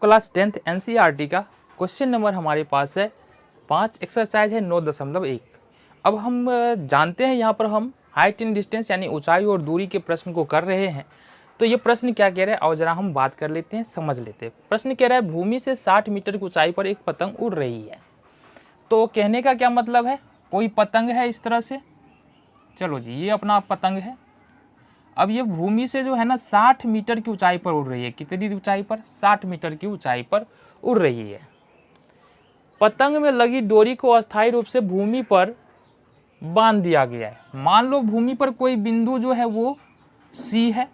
Class 10th NCERT का question number हमारे पास है 5, एक्सरसाइज है 9.1। अब हम जानते हैं यहाँ पर हम हाइट एंड डिस्टेंस यानी ऊंचाई और दूरी के प्रश्न को कर रहे हैं। तो ये प्रश्न क्या कह रहा है और जरा हम बात कर लेते हैं, समझ लेते हैं। प्रश्न कह रहा है भूमि से 60 मीटर की ऊंचाई पर एक पतंग उड़ रही है। तो कहने का क्या मतलब है, कोई पतंग है इस तरह से, चलो जी ये अपना पतंग है। अब ये भूमि से जो है ना 60 मीटर की ऊंचाई पर उड़ रही है। कितनी ऊंचाई पर? 60 मीटर की ऊंचाई पर उड़ रही है। पतंग में लगी डोरी को अस्थायी रूप से भूमि पर बांध दिया गया है। मान लो भूमि पर कोई बिंदु जो है वो सी है।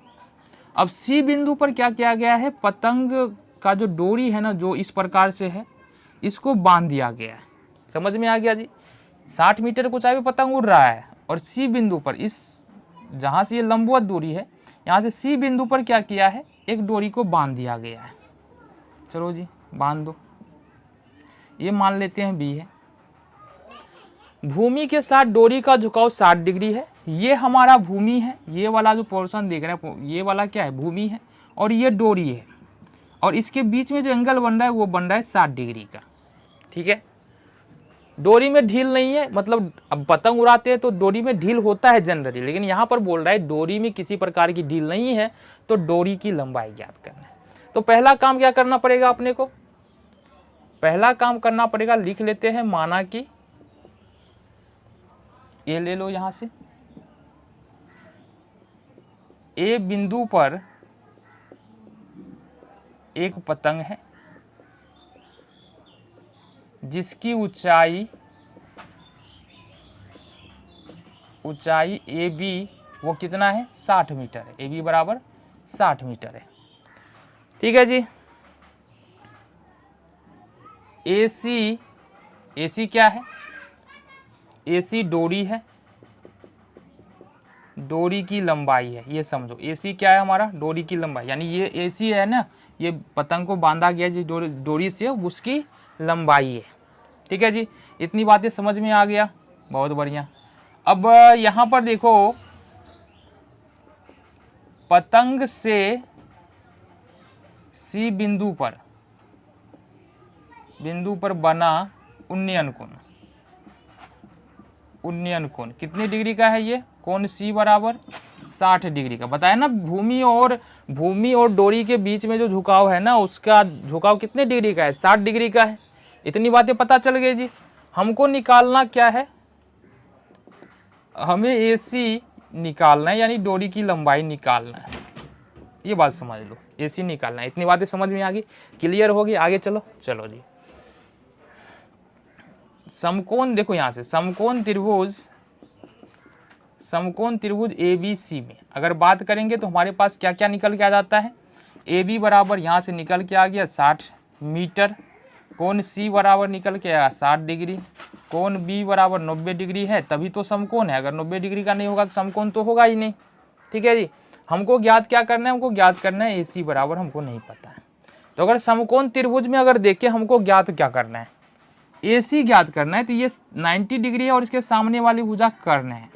अब सी बिंदु पर क्या किया गया है, पतंग का जो डोरी है ना जो इस प्रकार से है, इसको बांध दिया गया है। समझ में आ गया जी। 60 मीटर की ऊंचाई पर पतंग उड़ रहा है और सी बिंदु पर, इस जहाँ से ये लंबवत दूरी है, यहाँ से सी बिंदु पर क्या किया है, एक डोरी को बांध दिया गया है। चलो जी बांध दो, ये मान लेते हैं बी है। भूमि के साथ डोरी का झुकाव 60 डिग्री है। ये हमारा भूमि है, ये वाला जो पोर्शन देख रहे हैं ये वाला क्या है, भूमि है, और ये डोरी है, और इसके बीच में जो एंगल बन रहा है वो बन रहा है 60 डिग्री का। ठीक है, डोरी में ढील नहीं है, मतलब अब पतंग उड़ाते हैं तो डोरी में ढील होता है जनरली, लेकिन यहाँ पर बोल रहा है डोरी में किसी प्रकार की ढील नहीं है, तो डोरी की लंबाई ज्ञात करना है। तो पहला काम क्या करना पड़ेगा अपने को, पहला काम करना पड़ेगा, लिख लेते हैं, माना कि ये ले लो, यहां से ए बिंदु पर एक पतंग है जिसकी ऊंचाई ए बी वो कितना है, 60 मीटर है। ए बी बराबर 60 मीटर है। ठीक है जी। ए सी क्या है, ए सी डोरी है, डोरी की लंबाई है, ये समझो। ए सी क्या है हमारा, डोरी की लंबाई, यानी ये ए सी है ना, ये पतंग को बांधा गया जिस डोरी से उसकी लंबाई है। ठीक है जी, इतनी बातें समझ में आ गया, बहुत बढ़िया। अब यहाँ पर देखो, पतंग से सी बिंदु पर बना उन्नयन कोण कितने डिग्री का है, ये कोण सी बराबर 60 डिग्री का। बताया ना, भूमि और डोरी के बीच में जो झुकाव है ना, उसका झुकाव कितने डिग्री का है, 60 डिग्री का है। इतनी बातें पता चल गई जी। हमको निकालना क्या है, हमें ए सी निकालना है, यानी डोरी की लंबाई निकालना है। ये बात समझ लो, ए सी निकालना है। इतनी बातें समझ में आ गई, क्लियर होगी। आगे चलो जी। समकोण देखो, यहां से समकोण त्रिभुज ए बी सी में अगर बात करेंगे तो हमारे पास क्या क्या निकल के आ जाता है। ए बी बराबर यहाँ से निकल के आ गया 60 मीटर, कोण सी बराबर निकल के आया 60 डिग्री, कोण बी बराबर 90 डिग्री है, तभी तो समकोण है। अगर 90 डिग्री का नहीं होगा तो समकोण तो होगा ही नहीं। ठीक है जी। हमको ज्ञात क्या करना है, हमको ज्ञात करना है ए सी बराबर, हमको नहीं पता है। तो अगर समकोण त्रिभुज में अगर देखें हमको ज्ञात क्या करना है, ए सी ज्ञात करना है, तो ये 90 डिग्री है और इसके सामने वाली भुजा कर्ण है।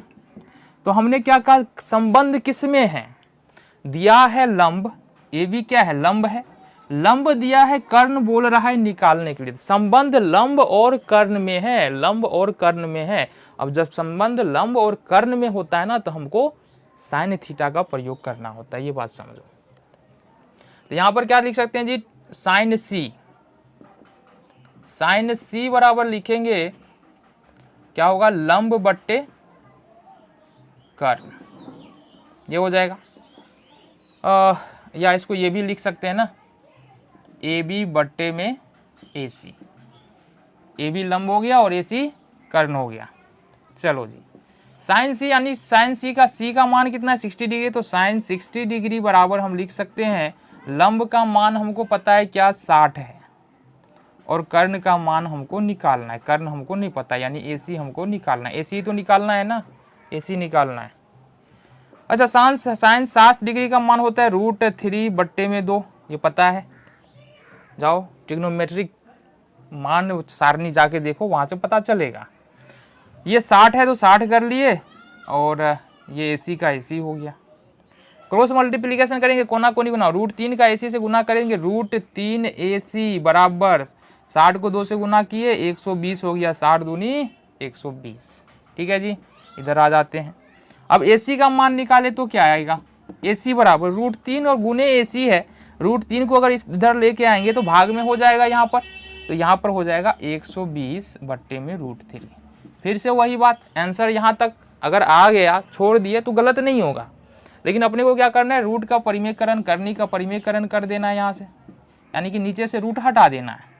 तो हमने क्या कहा, संबंध किसमें है, दिया है लंब, ए बी क्या है, लंब है, लंब दिया है, कर्ण बोल रहा है निकालने के लिए। संबंध लंब और कर्ण में है, लंब और कर्ण में है। अब जब संबंध लंब और कर्ण में होता है ना, तो हमको साइन थीटा का प्रयोग करना होता है, ये बात समझो। तो यहां पर क्या लिख सकते हैं जी, साइन सी बराबर लिखेंगे क्या होगा, लंब बट्टे कर्ण, ये हो जाएगा। या इसको ये भी लिख सकते हैं ना, ए बी बट्टे में ए सी, ए बी लंब हो गया और ए सी कर्ण हो गया। चलो जी, साइन सी यानी साइन सी का मान कितना है, 60 डिग्री। तो साइन 60 डिग्री बराबर हम लिख सकते हैं, लंब का मान हमको पता है क्या, 60 है, और कर्ण का मान हमको निकालना है। कर्ण हमको नहीं पता, यानी ए सी हमको निकालना है। ए सी तो निकालना है ना, ए सी निकालना है। अच्छा, साइन 60 डिग्री का मान होता है √3 बट्टे में 2, ये पता है। जाओ ट्रिग्नोमेट्रिक मान सारणी जाके देखो, वहां से पता चलेगा। ये 60 है तो 60 कर लिए, और ये AC का AC हो गया। क्रॉस मल्टीप्लीकेशन करेंगे, कोना कोनी गुना, √3 का AC से गुना करेंगे, √3 AC बराबर 60 को 2 से गुना किए 120 हो गया, 60 दूनी 120। ठीक है जी, इधर आ जाते हैं। अब AC का मान निकाले तो क्या आएगा, AC बराबर √3 और गुने AC है, √3 को अगर इधर लेके आएंगे तो भाग में हो जाएगा यहाँ पर, तो यहाँ पर हो जाएगा 120 बट्टे में √3। फिर से वही बात, आंसर यहाँ तक अगर आ गया, छोड़ दिए तो गलत नहीं होगा, लेकिन अपने को क्या करना है, रूट का परिमेयकरण करनी का परिमेयकरण कर देना है यहाँ से, यानी कि नीचे से रूट हटा देना है।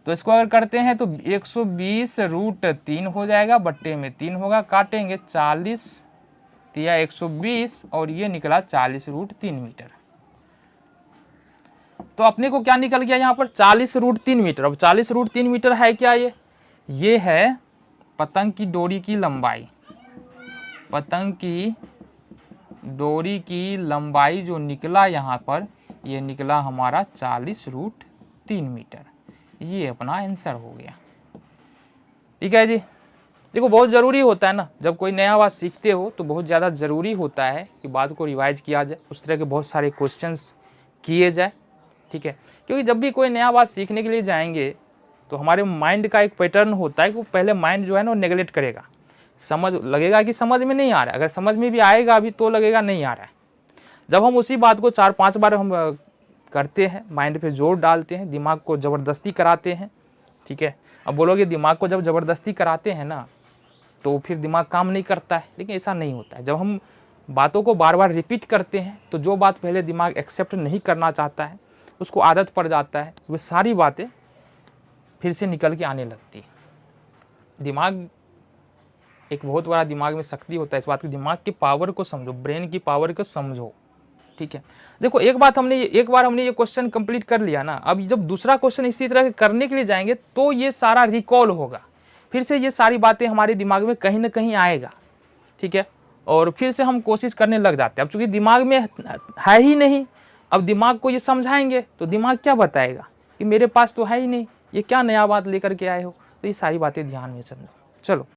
तो इसको अगर करते हैं तो 120 √3 हो जाएगा, बट्टे में 3 होगा, काटेंगे 40 या 120 और ये निकला 40 √3 मीटर। तो अपने को क्या निकल गया यहाँ पर, 40 √3 मीटर। अब 40 √3 मीटर है क्या, ये है पतंग की डोरी की लंबाई। पतंग की डोरी की लंबाई जो निकला यहाँ पर, ये निकला हमारा 40 √3 मीटर। ये अपना आंसर हो गया। ठीक है जी, देखो बहुत ज़रूरी होता है ना, जब कोई नया बात सीखते हो तो बहुत ज़्यादा ज़रूरी होता है कि बात को रिवाइज किया जाए, उस तरह के बहुत सारे क्वेश्चंस किए जाए। ठीक है, क्योंकि जब भी कोई नया बात सीखने के लिए जाएंगे तो हमारे माइंड का एक पैटर्न होता है कि वो पहले माइंड जो है ना वो नेगलेक्ट करेगा, समझ लगेगा कि समझ में नहीं आ रहा है, अगर समझ में भी आएगा अभी तो लगेगा नहीं आ रहा है। जब हम उसी बात को 4-5 बार हम करते हैं, माइंड पे जोर डालते हैं, दिमाग को ज़बरदस्ती कराते हैं। ठीक है, अब बोलोगे दिमाग को जब ज़बरदस्ती कराते हैं ना तो फिर दिमाग काम नहीं करता है, लेकिन ऐसा नहीं होता है। जब हम बातों को बार बार रिपीट करते हैं तो जो बात पहले दिमाग एक्सेप्ट नहीं करना चाहता है, उसको आदत पड़ जाता है, वो सारी बातें फिर से निकल के आने लगती है। दिमाग एक बहुत बड़ा दिमाग में शक्ति होता है, इस बात की दिमाग की पावर को समझो, ब्रेन की पावर को समझो। ठीक है, देखो एक बार हमने ये क्वेश्चन कंप्लीट कर लिया ना, अब जब दूसरा क्वेश्चन इसी तरह करने के लिए जाएंगे तो ये सारा रिकॉल होगा, फिर से ये सारी बातें हमारे दिमाग में कहीं ना कहीं आएगा। ठीक है, और फिर से हम कोशिश करने लग जाते हैं। अब चूंकि दिमाग में है ही नहीं, अब दिमाग को ये समझाएंगे तो दिमाग क्या बताएगा कि मेरे पास तो है ही नहीं, ये क्या नया बात लेकर के आए हो। तो ये सारी बातें ध्यान में समझो। चलो।